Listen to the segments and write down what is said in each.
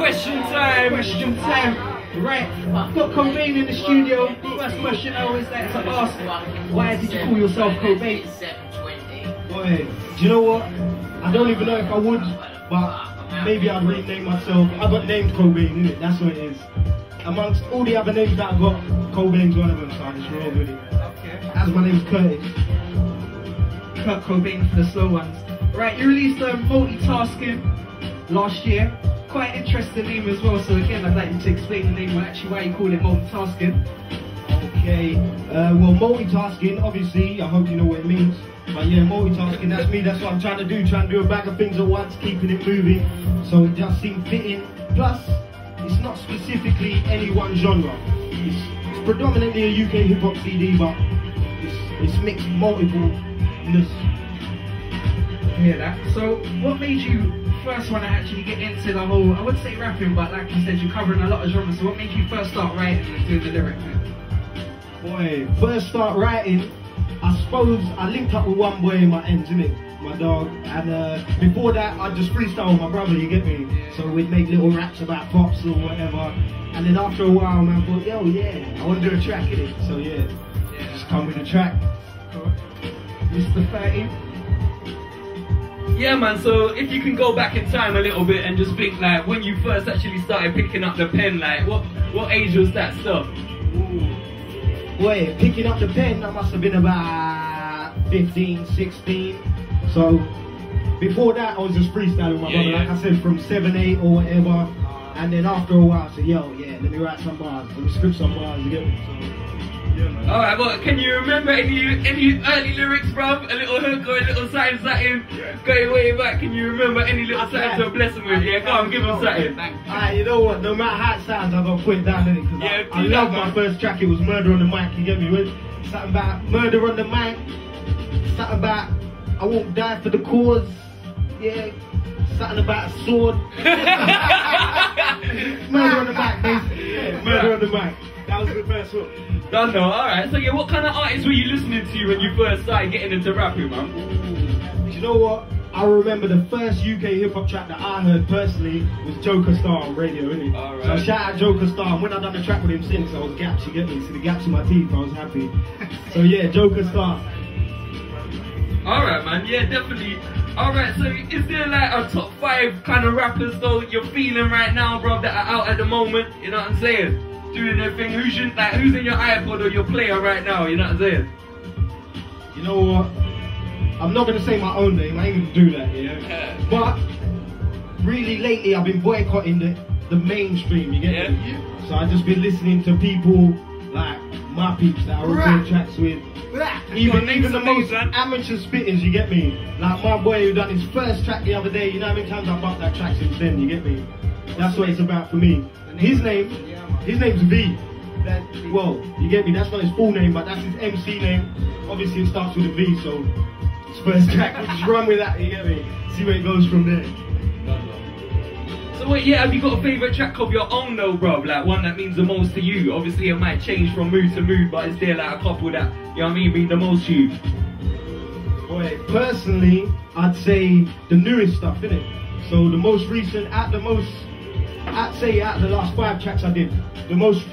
Question time. Question time. Right, I've got Cobane in the studio. First question I always like to ask, why did you call yourself Cobane? Boy, do you know what? I don't even know if I would, but maybe I'd rename myself. I got named Cobane, innit? That's what it is. Amongst all the other names that I got, Cobane's one of them, so I just roll with it. Okay. As my name's Curtis. Kurt Cobane for the slow ones. Right, you released Multitasking last year. Quite an interesting name as well, so again I'd like you to explain the name and actually why you call it Multitasking. Okay, well, multitasking, obviously, I hope you know what it means. But yeah, multitasking, that's me, that's what I'm trying to do a bag of things at once, keeping it moving. So it just seemed fitting. Plus, it's not specifically any one genre. It's predominantly a UK hip-hop CD, but it's mixed multipleness. I hear that. So what made you first want to actually get into the whole, I wouldn't say rapping, but like you said, you're covering a lot of genres, so what made you first start writing and doing the lyrics? Boy, first start writing, I suppose I linked up with one boy in my ends, innit? My dog, and before that I just freestyle with my brother, you get me? So we'd make little raps about props or whatever, and then after a while, man, I thought, yo, yeah, I want to do a track, innit? So yeah, just come with a track. Cool. Mr. 30. Yeah, man, so if you can go back in time a little bit and just think, like, when you first actually started picking up the pen, like, what age was that stuff? Ooh. Boy, picking up the pen, I must have been about 15, 16. So, before that, I was just freestyling with my brother, like I said, from 7, 8 or whatever. And then after a while, I said, yo, yeah, let me write some bars, let me script some bars, you get me? So, yeah, man. Alright, well, can you remember any early lyrics, bruv? A little hook or a little something? Going way back, can you remember any little something to bless him with? Yeah, come on, give him something. Alright, you know what, no matter how it sounds, I've got to put it down, innit? Because I love my first track, it was Murder on the Mic, you get me? Something about murder on the mic, something about I won't die for the cause, yeah, something about a sword. Murder on the mic, basically, yeah, murder on the mic. That was the first one. Don't know, alright. So yeah, what kind of artists were you listening to when you first started getting into rapping, man? Do you know what? I remember the first UK hip-hop track that I heard personally was Joker Star on radio, innit? Alright. So shout out Joker Star, and when I done the track with him since, I was gaps, you get me? See the gaps in my teeth, I was happy. So yeah, Joker Star. Alright, man, yeah, definitely. Alright, so is there like a top 5 kind of rappers though you're feeling right now, bro, that are out at the moment? You know what I'm saying? Doing their thing. Who's in your iPod or your player right now? You know what I'm saying? You know what? I'm not gonna say my own name. I ain't gonna do that, yeah. But really lately, I've been boycotting the mainstream. You get me? Yeah. So I've just been listening to people like my peeps that I record tracks with. Even the most amateur spitters. You get me? Like my boy who done his first track the other day. You know how many times I bumped that track since then? You get me? That's what it's about for me. His name's V. Well, you get me, that's not his full name, but that's his MC name. Obviously it starts with a V, so his first track, we'll just run with that, you get me? See where it goes from there. So wait, yeah, have you got a favourite track of your own though, bro? Like one that means the most to you? Obviously it might change from mood to mood, but is there like a couple that, you know what I mean, mean the most to you? Boy, personally, I'd say the newest stuff, innit? So the most recent, I'd say out of the last 5 tracks I did, the most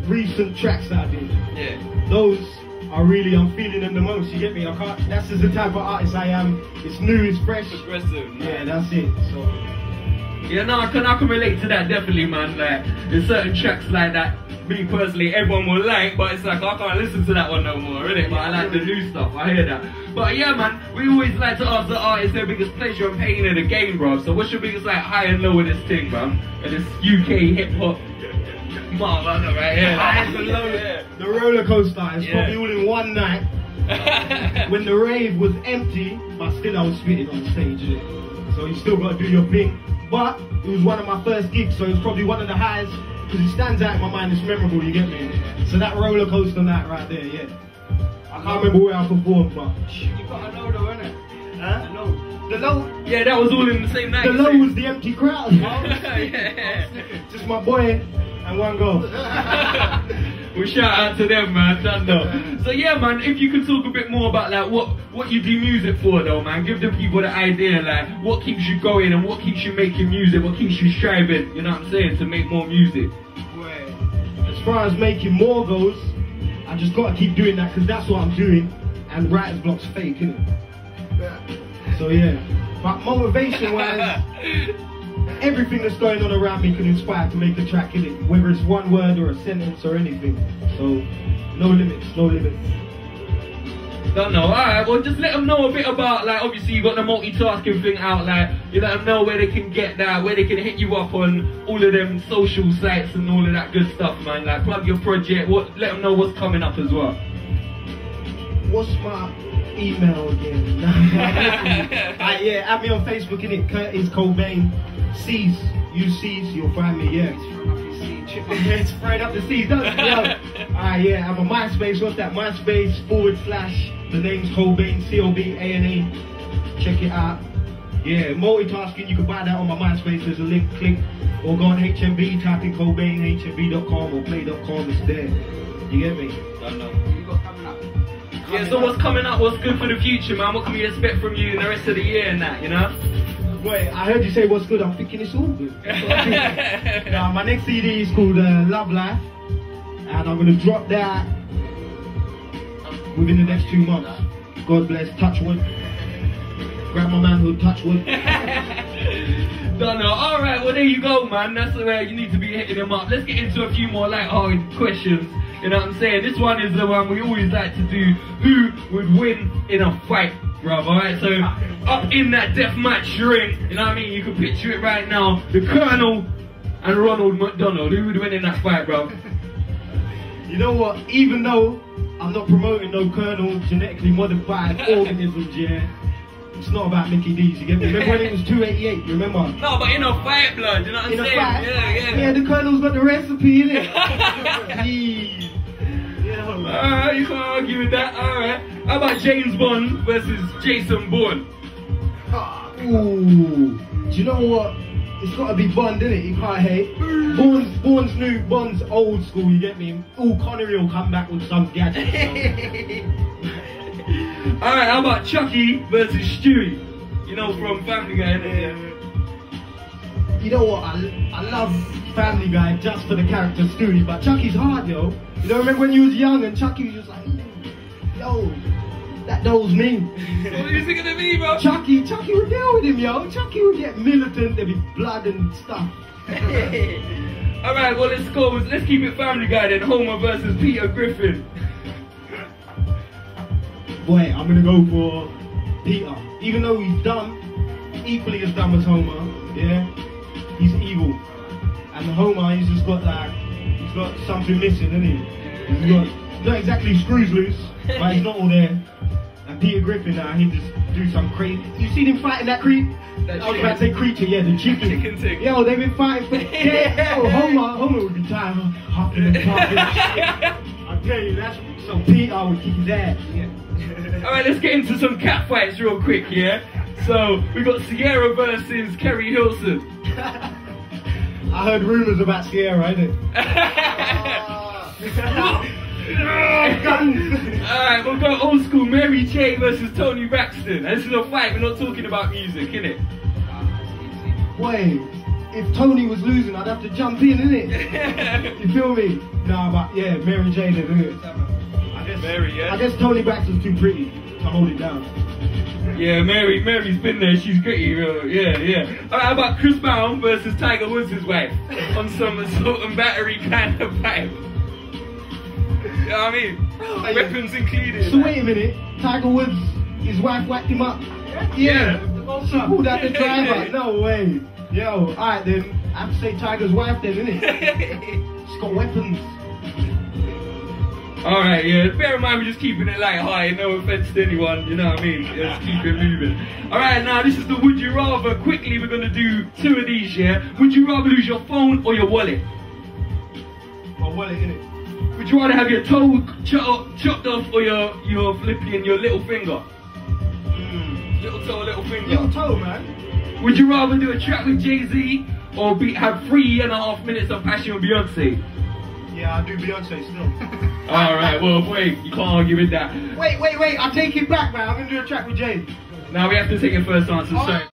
recent tracks that I did, yeah, those are really, I'm feeling them the most, you get me? That's just the type of artist I am. It's new, it's fresh. Aggressive. Yeah, that's it. So yeah, no, I can relate to that definitely, man. Like, there's certain tracks like that, me personally, everyone will like, but it's like, I can't listen to that one no more, innit? But I like the new stuff, I hear that. But yeah, man, we always like to ask the artists their biggest pleasure and pain in the game, bro. So what's your biggest, like, high and low of this thing, bro? And this UK hip-hop mother right here. The roller coaster is probably all in one night. When the rave was empty, but still I was spitting on stage, innit? So you still got to do your thing. But it was one of my first gigs, so it was probably one of the highest, because it stands out in my mind, it's memorable, you get me? So that roller coaster night right there, yeah. I can't remember where I performed, but... You got a low though, innit? Huh? The low. The low? Yeah, that was all in the same night. The low was the empty crowd. Yeah. Just my boy and one girl. Well, shout out to them, man. Done though. So yeah, man, if you could talk a bit more about like what you do music for, though, man. Give the people the idea, like what keeps you going and what keeps you making music, what keeps you striving. You know what I'm saying? To make more music. Well, as far as making more goes, I just gotta keep doing that because that's what I'm doing. And writer's block's fake, innit? So yeah. But motivation-wise, everything that's going on around me can inspire to make a track, innit? Whether it's one word or a sentence or anything. So, no limits, no limits. Don't know. Alright, well just let them know a bit about, like, obviously you got the multitasking thing out, like, you let them know where they can get that, where they can hit you up on all of them social sites and all of that good stuff, man. Like, plug your project, let them know what's coming up as well. What's my email again? Yeah, add me on Facebook, innit? Curtis Cobane. C's. Use C's, you'll find me, yeah. It's throwing up the C's, doesn't it? Alright, yeah, I'm on MySpace. What's that? MySpace / the name's Cobane, C-O-B-A-N-E. Check it out. Yeah, multitasking, you can buy that on my MySpace. There's a link, click. Or go on HMB, type in Cobane, hmb.com or play.com, it's there. You get me? Don't know. You got coming up. Yeah, so what's coming up? What's good for the future, man? What can we expect from you in the rest of the year and that, you know? Wait, I heard you say what's good. I'm thinking it's all good. Now, my next CD is called Love Life. And I'm going to drop that within the next 2 months. God bless. Touch wood. Grab my manhood. Touch wood. Don't know. Alright, well there you go, man. That's the way you need to be hitting them up. Let's get into a few more light-hearted questions. You know what I'm saying? This one is the one we always like to do. Who would win in a fight, bruv? Alright, so up in that deathmatch ring, you know what I mean? You can picture it right now. The Colonel and Ronald McDonald. Who would win in that fight, bruv? You know what? Even though I'm not promoting no Colonel genetically modified organisms, yeah. It's not about Mickey D's, you get me? Remember when it was 288, you remember? No, but in a fight, blood, you know what I'm saying? In a fight? Yeah, the Colonel's got the recipe, innit? Please. Alright, you can't argue with that, alright. How about James Bond versus Jason Bourne? Ooh, do you know what? It's got to be Bond, innit? You can't hate. Bourne's new, Bond's old school, you get me? Ooh, Connery will come back with some gadget. Alright, how about Chucky versus Stewie? You know, from Family Guy, innit? You know what? I love Family Guy just for the character Stewie, but Chucky's hard, yo. You know, remember when you was young and Chucky was just like, yo, that was me. What are you thinking of me, bro? Chucky would deal with him, yo. Chucky would get militant, there'd be blood and stuff. Alright, well let's go. Let's keep it Family Guy then. Homer versus Peter Griffin. Boy, I'm gonna go for Peter. Even though he's dumb, equally as dumb as Homer, yeah? He's evil. And Homer, he's just got like, he's got something missing, isn't he? He's got, not exactly screws loose, but he's not all there. And Peter Griffin, he just do some crazy. You seen him fighting that creep? I was about to say creature, yeah, the chicken thing. Yo, they've been fighting for, yeah, yo, Homer would be tired of hopping and popping. I tell you, that's, so Peter would kick his ass, yeah. Alright, let's get into some cat fights real quick, yeah? So, we got Sierra versus Kerry Hilson. I heard rumours about Sierra, innit? Alright, we'll go old school. Mary J versus Tony Braxton. This is a fight, we're not talking about music, innit? Wait, if Tony was losing, I'd have to jump in, innit? You feel me? Nah, but yeah, Mary J then, innit? I guess Tony Braxton's too pretty to hold it down. Yeah, Mary's been there, she's gritty, yeah. Alright, how about Chris Brown versus Tiger Woods' wife? On some assault and battery kind of vibe. You know what I mean? Weapons included. So wait a minute, Tiger Woods, his wife whacked him up? Yeah. She pulled out the driver, no way. Yo, alright then, I have to say Tiger's wife then, innit? She's got weapons. Alright, yeah, bear in mind we're just keeping it light-hearted, no offense to anyone, you know what I mean? Just keep it moving. Alright, now this is the Would You Rather. Quickly, we're going to do 2 of these, yeah? Would you rather lose your phone or your wallet? My wallet, innit? Would you rather have your toe chopped off or your flipping your little finger? Little toe, little finger. Little toe, man. Would you rather do a track with Jay-Z or have 3.5 minutes of Passion with Beyonce? Yeah, I do Beyonce still. Alright, well, wait, you can't argue with that. Wait, I take it back, man. I'm gonna do a track with James. Now we have to take your first answer, Oh. sorry.